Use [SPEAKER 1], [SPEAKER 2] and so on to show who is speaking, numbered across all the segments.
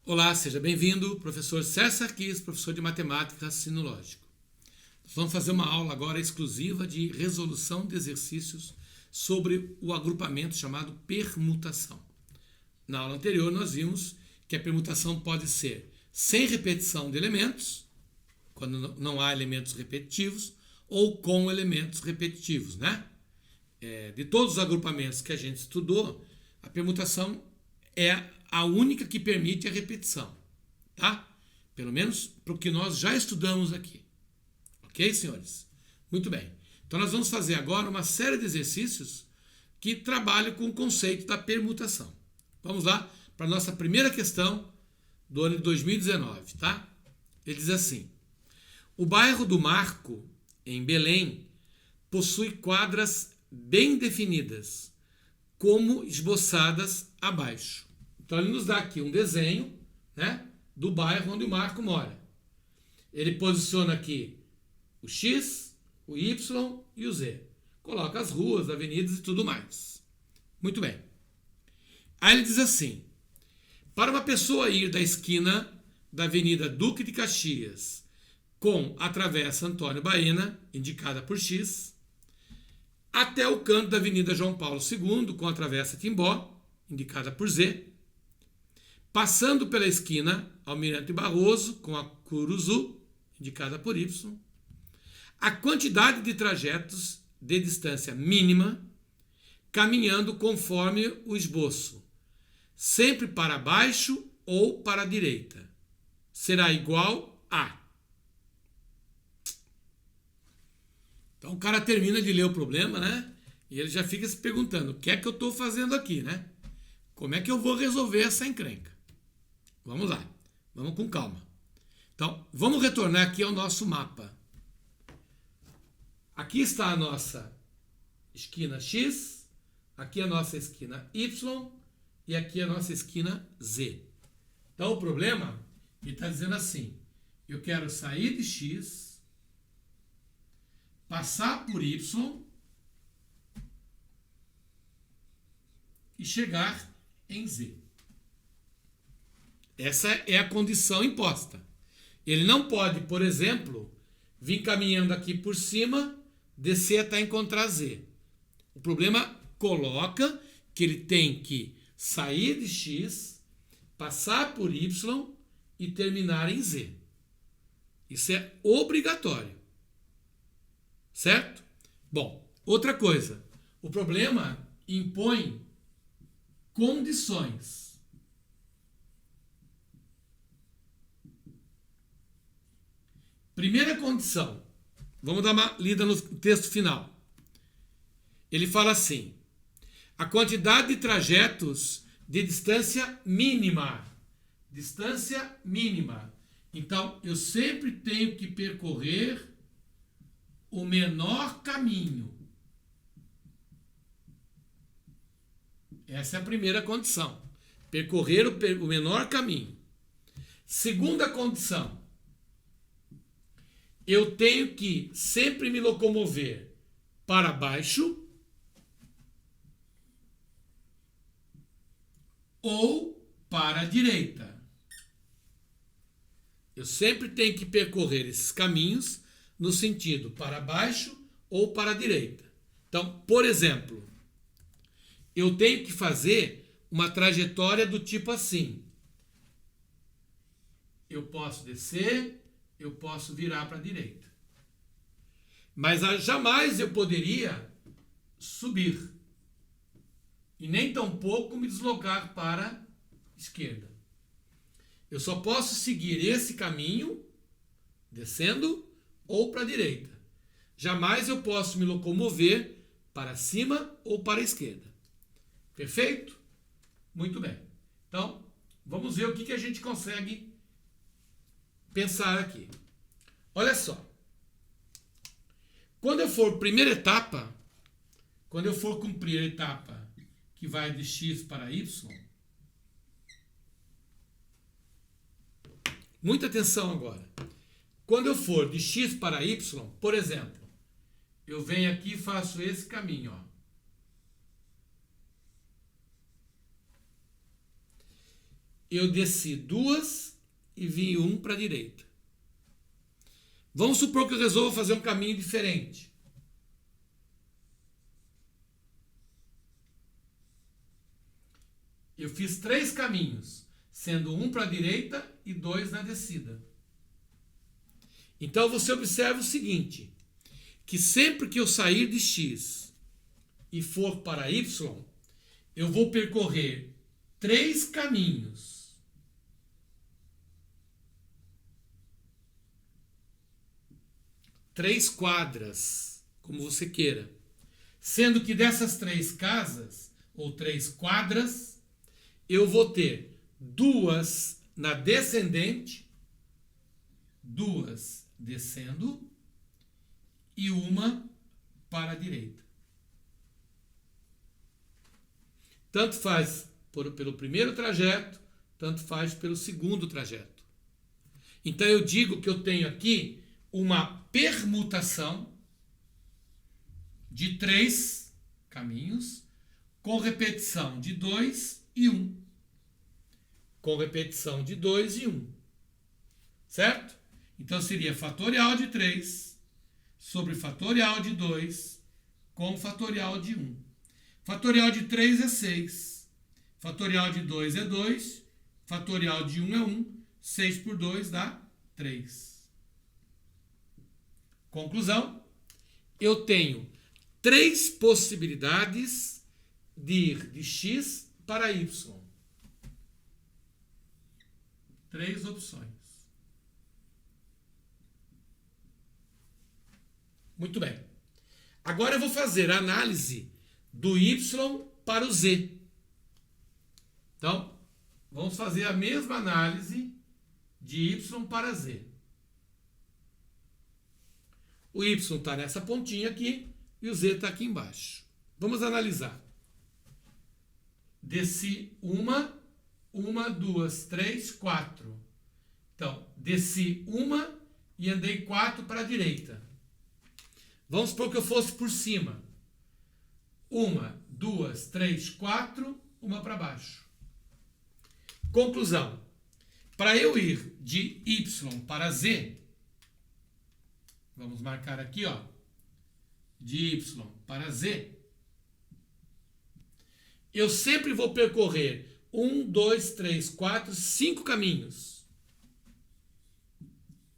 [SPEAKER 1] Olá, seja bem-vindo, professor Sérgio Sarquis, professor de matemática e raciocínio lógico. Vamos fazer uma aula agora exclusiva de resolução de exercícios sobre o agrupamento chamado permutação. Na aula anterior nós vimos que a permutação pode ser sem repetição de elementos, quando não há elementos repetitivos, ou com elementos repetitivos, né? De todos os agrupamentos que a gente estudou, a permutação é a única que permite a repetição, tá? Pelo menos para o que nós já estudamos aqui. Ok, senhores? Muito bem. Então nós vamos fazer agora uma série de exercícios que trabalham com o conceito da permutação. Vamos lá para a nossa primeira questão do ano de 2019, tá? Ele diz assim: o bairro do Marco, em Belém, possui quadras bem definidas, como esboçadas abaixo. Então ele nos dá aqui um desenho, né, do bairro onde o Marco mora. Ele posiciona aqui o X, o Y e o Z. Coloca as ruas, avenidas e tudo mais. Muito bem. Aí ele diz assim: para uma pessoa ir da esquina da Avenida Duque de Caxias com a Travessa Antônio Baena, indicada por X, até o canto da Avenida João Paulo II, com a Travessa Timbó, indicada por Z, passando pela esquina Almirante Barroso, com a Curuzu, indicada por Y, a quantidade de trajetos de distância mínima, caminhando conforme o esboço, sempre para baixo ou para a direita, será igual a... Então o cara termina de ler o problema, né? E ele já fica se perguntando: o que é que eu estou fazendo aqui, né? Como é que eu vou resolver essa encrenca? Vamos lá, vamos com calma. Então, vamos retornar aqui ao nosso mapa. Aqui está a nossa esquina X, aqui a nossa esquina Y e aqui a nossa esquina Z. Então o problema, ele está dizendo assim: eu quero sair de X, passar por Y e chegar em Z. Essa é a condição imposta. Ele não pode, por exemplo, vir caminhando aqui por cima, descer até encontrar Z. O problema coloca que ele tem que sair de X, passar por Y e terminar em Z. Isso é obrigatório. Certo? Bom, outra coisa. O problema impõe condições. Primeira condição. Vamos dar uma lida no texto final. Ele fala assim: a quantidade de trajetos de distância mínima. Distância mínima. Então, eu sempre tenho que percorrer o menor caminho. Essa é a primeira condição. Percorrer o menor caminho. Segunda condição: eu tenho que sempre me locomover para baixo ou para a direita. Eu sempre tenho que percorrer esses caminhos no sentido para baixo ou para a direita. Então, por exemplo, eu tenho que fazer uma trajetória do tipo assim: eu posso descer, eu posso virar para a direita. Mas jamais eu poderia subir. E nem tampouco me deslocar para a esquerda. Eu só posso seguir esse caminho, descendo, ou para a direita. Jamais eu posso me locomover para cima ou para a esquerda. Perfeito? Muito bem. Então, vamos ver o que a gente consegue pensar aqui. Olha só. Quando eu for primeira etapa, quando eu for cumprir a etapa que vai de X para Y, muita atenção agora. Quando eu for de X para Y, por exemplo, eu venho aqui e faço esse caminho, ó. eu desci 2 e vim 1 para a direita. Vamos supor que eu resolvo fazer um caminho diferente. Eu fiz 3 caminhos, sendo 1 para a direita e 2 na descida. Então você observa o seguinte, que sempre que eu sair de X e for para Y, eu vou percorrer 3 caminhos. Três quadras, como você queira. Sendo que dessas 3 casas, ou 3 quadras, eu vou ter 2 na descendente, 2 descendo e 1 para a direita. Tanto faz pelo primeiro trajeto, tanto faz pelo segundo trajeto. Então eu digo que eu tenho aqui uma permutação de 3 caminhos com repetição de 2 e 1. Com repetição de 2 e 1. Certo? Então seria fatorial de 3 sobre fatorial de 2 com fatorial de 1. Fatorial de 3 é 6. Fatorial de 2 é 2. Fatorial de 1 é 1. 6 por 2 dá 3. Conclusão, eu tenho 3 possibilidades de ir de X para Y. 3 opções. Muito bem. Agora eu vou fazer a análise do Y para o Z. Então, vamos fazer a mesma análise de Y para Z. O Y está nessa pontinha aqui e o Z está aqui embaixo. Vamos analisar. Desci 1, 2, 3, 4. Então, desci 1 e andei 4 para a direita. Vamos supor que eu fosse por cima. 1, 2, 3, 4, 1 para baixo. Conclusão. Para eu ir de Y para Z, vamos marcar aqui, ó, de Y para Z, eu sempre vou percorrer 1, 2, 3, 4, 5 caminhos.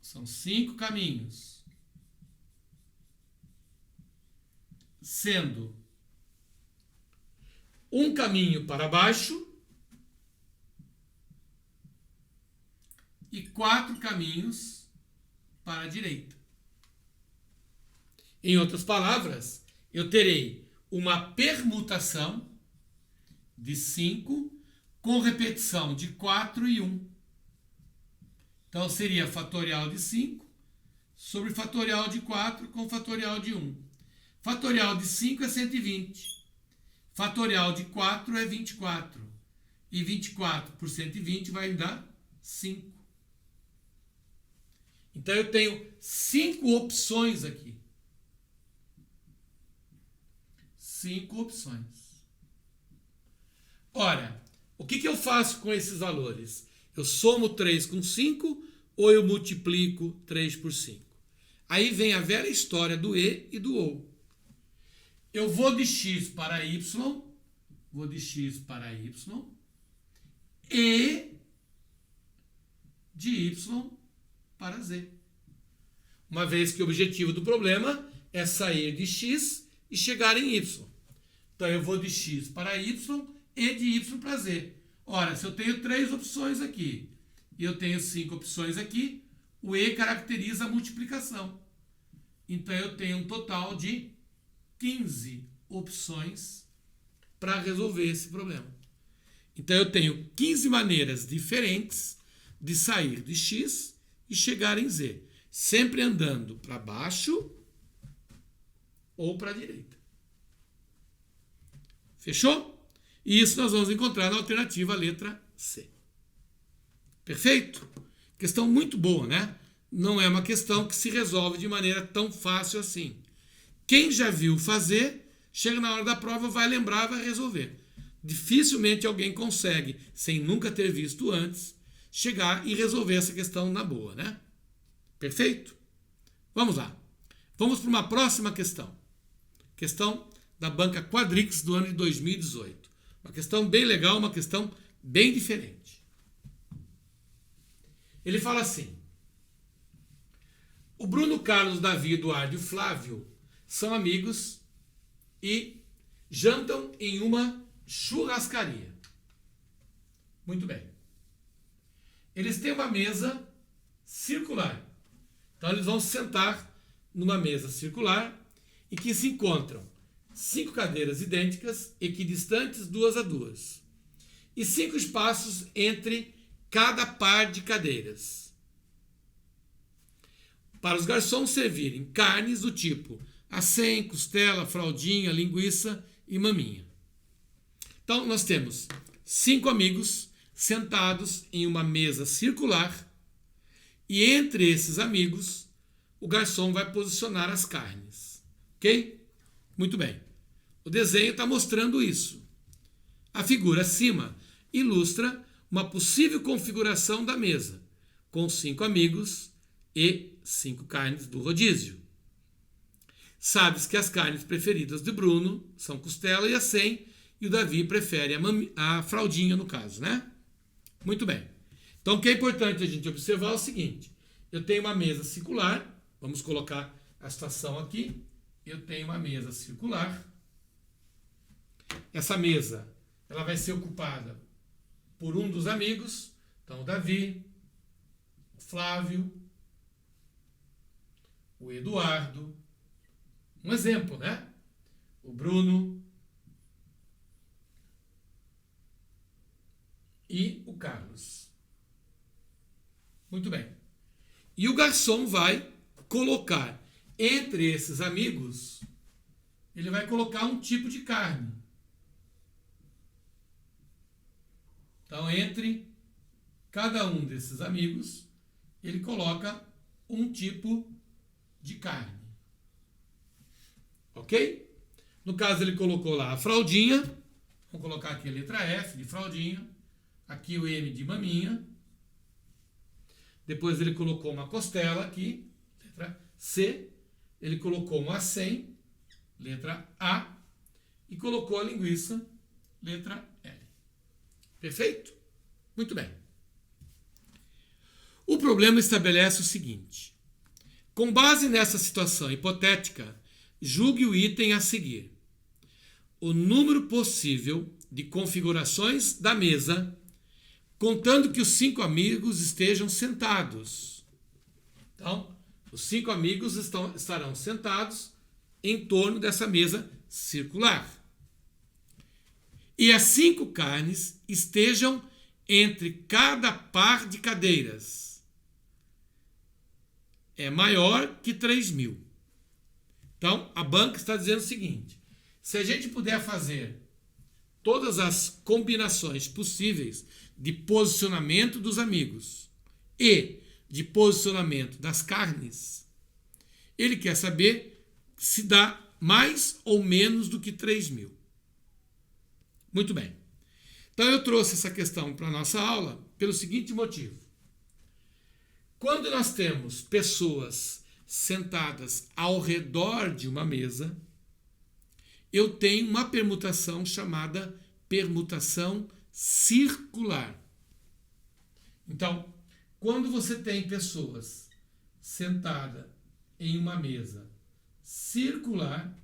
[SPEAKER 1] São 5 caminhos. Sendo um caminho para baixo e 4 caminhos para a direita. Em outras palavras, eu terei uma permutação de 5 com repetição de 4 e 1. Então, seria fatorial de 5 sobre fatorial de 4 com fatorial de 1. Fatorial de 5 é 120. Fatorial de 4 é 24. E 24 por 120 vai dar 5. Então, eu tenho 5 opções aqui. 5 opções. Ora, o que eu faço com esses valores? Eu somo 3 com 5 ou eu multiplico 3 por 5? Aí vem a velha história do E e do OU. Eu vou de X para Y, e de Y para Z. Uma vez que o objetivo do problema é sair de X e chegar em Y. Então eu vou de X para Y e de Y para Z. Ora, se eu tenho 3 opções aqui e eu tenho 5 opções aqui, o E caracteriza a multiplicação. Então eu tenho um total de 15 opções para resolver esse problema. Então eu tenho 15 maneiras diferentes de sair de X e chegar em Z, sempre andando para baixo ou para a direita. Fechou? E isso nós vamos encontrar na alternativa letra C. Perfeito? Questão muito boa, né? Não é uma questão que se resolve de maneira tão fácil assim. Quem já viu fazer, chega na hora da prova, vai lembrar, vai resolver. dificilmente alguém consegue, sem nunca ter visto antes, chegar e resolver essa questão na boa, né? Perfeito? Vamos lá. Vamos para uma próxima questão. Questão da banca Quadrix do ano de 2018. Uma questão bem legal, uma questão bem diferente. Ele fala assim: o Bruno, Carlos, Davi, Eduardo e o Flávio são amigos e jantam em uma churrascaria. Muito bem. Eles têm uma mesa circular. Então eles vão se sentar numa mesa circular e que se encontram 5 cadeiras idênticas, equidistantes 2 a 2, e 5 espaços entre cada par de cadeiras. Para os garçons servirem carnes do tipo acém, costela, fraldinha, linguiça e maminha. Então nós temos 5 amigos sentados em uma mesa circular e entre esses amigos o garçom vai posicionar as carnes. Ok? Muito bem. O desenho está mostrando isso. A figura acima ilustra uma possível configuração da mesa, com 5 amigos e 5 carnes do rodízio. Sabes que as carnes preferidas de Bruno são costela e acém, e o Davi prefere a fraldinha, no caso, né? Muito bem. Então, o que é importante a gente observar é o seguinte: eu tenho uma mesa circular, vamos colocar a situação aqui. Eu tenho uma mesa circular. Essa mesa ela vai ser ocupada por um dos amigos. Então, o Davi, o Flávio, o Eduardo. Um exemplo, né? O Bruno e o Carlos. Muito bem. E o garçom vai colocar entre esses amigos, ele vai colocar um tipo de carne. Então, entre cada um desses amigos, ele coloca um tipo de carne. Ok? No caso, ele colocou lá a fraldinha. Vamos colocar aqui a letra F de fraldinha. Aqui o M de maminha. Depois ele colocou uma costela aqui, letra C. Ele colocou um acém, letra A. E colocou a linguiça, letra L. Perfeito? Muito bem. O problema estabelece o seguinte: com base nessa situação hipotética, julgue o item a seguir. O número possível de configurações da mesa, contando que os 5 amigos estejam sentados. Então, os 5 amigos estarão sentados em torno dessa mesa circular. E as 5 carnes estejam entre cada par de cadeiras. É maior que 3.000. Então, a banca está dizendo o seguinte: se a gente puder fazer todas as combinações possíveis de posicionamento dos amigos e de posicionamento das carnes, ele quer saber se dá mais ou menos do que 3.000. Muito bem. Então eu trouxe essa questão para a nossa aula pelo seguinte motivo. Quando nós temos pessoas sentadas ao redor de uma mesa, eu tenho uma permutação chamada permutação circular. Então, quando você tem pessoas sentadas em uma mesa circular,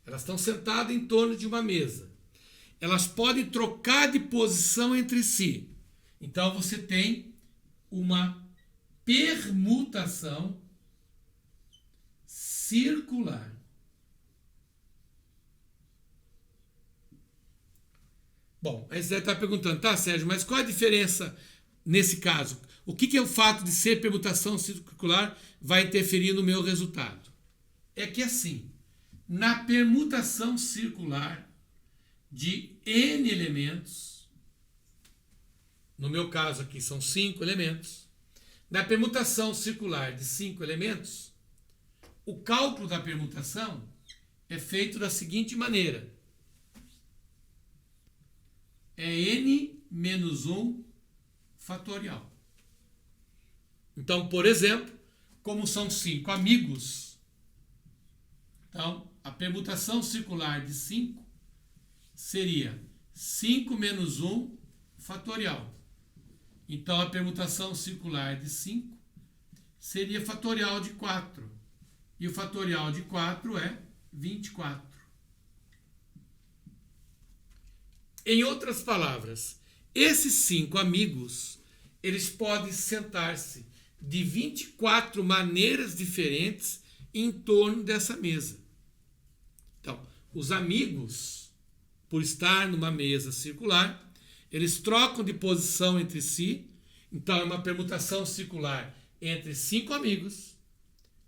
[SPEAKER 1] elas estão sentadas em torno de uma mesa. Elas podem trocar de posição entre si. Então, você tem uma permutação circular. Bom, aí você está perguntando, tá, Sérgio, mas qual a diferença nesse caso? O que é o fato de ser permutação circular vai interferir no meu resultado? É que assim, na permutação circular de N elementos, no meu caso aqui são 5 elementos, na permutação circular de 5 elementos, o cálculo da permutação é feito da seguinte maneira. É n menos 1 fatorial. Então, por exemplo, como são 5 amigos, então a permutação circular de 5 seria 5 menos 1 fatorial. Então, a permutação circular de 5 seria fatorial de 4. E o fatorial de 4 é 24. Em outras palavras, esses 5 amigos, eles podem sentar-se de 24 maneiras diferentes em torno dessa mesa. Então, os amigos, por estar numa mesa circular, eles trocam de posição entre si. Então, é uma permutação circular entre 5 amigos,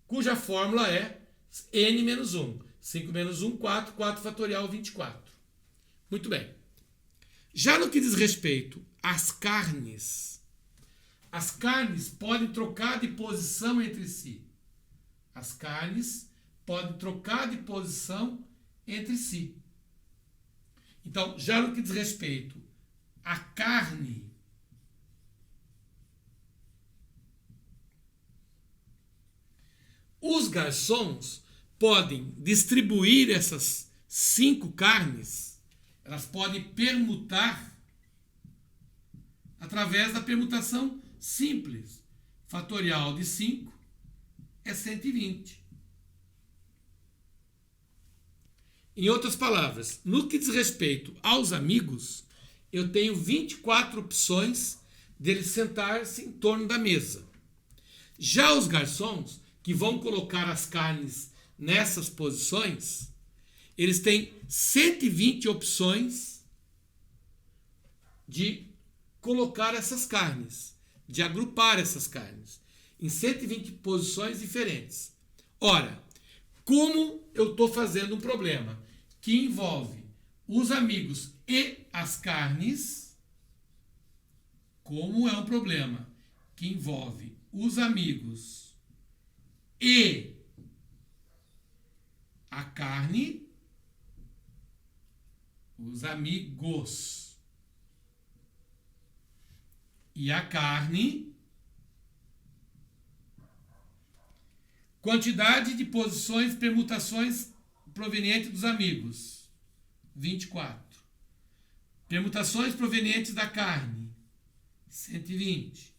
[SPEAKER 1] cuja fórmula é n menos 1. 5 menos 1, 4. 4 fatorial, 24. Muito bem. Já no que diz respeito às carnes podem trocar de posição entre si. As carnes podem trocar de posição entre si. Então, já no que diz respeito à carne, os garçons podem distribuir essas 5 carnes, elas podem permutar através da permutação simples. Fatorial de 5 é 120. Em outras palavras, no que diz respeito aos amigos, eu tenho 24 opções deles sentar-se em torno da mesa. Já os garçons, que vão colocar as carnes nessas posições, eles têm 120 opções de colocar essas carnes, de agrupar essas carnes em 120 posições diferentes. Ora, como eu estou fazendo um problema que envolve os amigos e as carnes, como é um problema que envolve os amigos e a carne, os amigos e a carne, quantidade de posições, permutações provenientes dos amigos, 24. Permutações provenientes da carne, 120.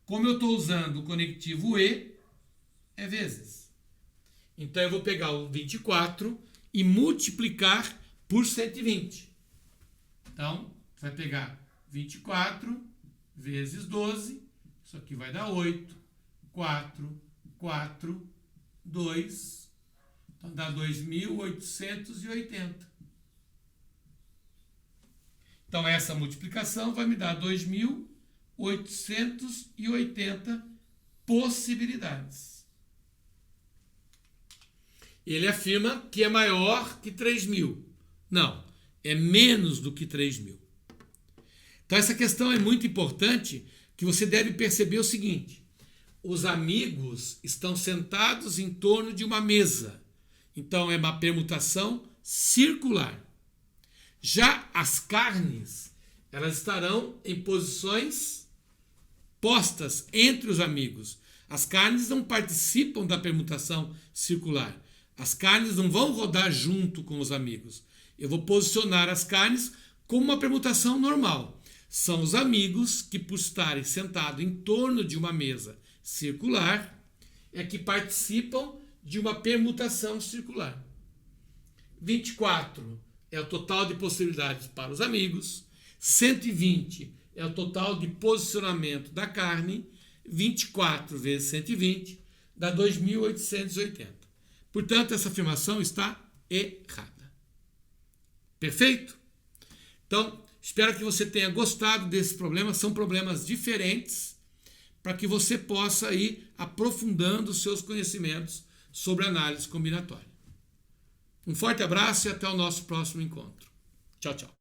[SPEAKER 1] Como eu estou usando o conectivo e, é vezes. Então, eu vou pegar o 24 e multiplicar por 120. Então, você vai pegar 24 vezes 12. Isso aqui vai dar 8. 4, 4, 2. Então, dá 2.880. Então, essa multiplicação vai me dar 2.880 possibilidades. Ele afirma que é maior que 3.000. Não, é menos do que 3.000. Então, essa questão é muito importante, que você deve perceber o seguinte: os amigos estão sentados em torno de uma mesa. Então, é uma permutação circular. Já as carnes, elas estarão em posições postas entre os amigos. As carnes não participam da permutação circular. As carnes não vão rodar junto com os amigos. Eu vou posicionar as carnes como uma permutação normal. São os amigos que, por estarem sentados em torno de uma mesa circular, é que participam de uma permutação circular. 24 é o total de possibilidades para os amigos. 120 é o total de posicionamento da carne. 24 vezes 120 dá 2.880. Portanto, essa afirmação está errada. Perfeito? Então, espero que você tenha gostado desse problema. São problemas diferentes para que você possa ir aprofundando os seus conhecimentos sobre análise combinatória. Um forte abraço e até o nosso próximo encontro. Tchau, tchau.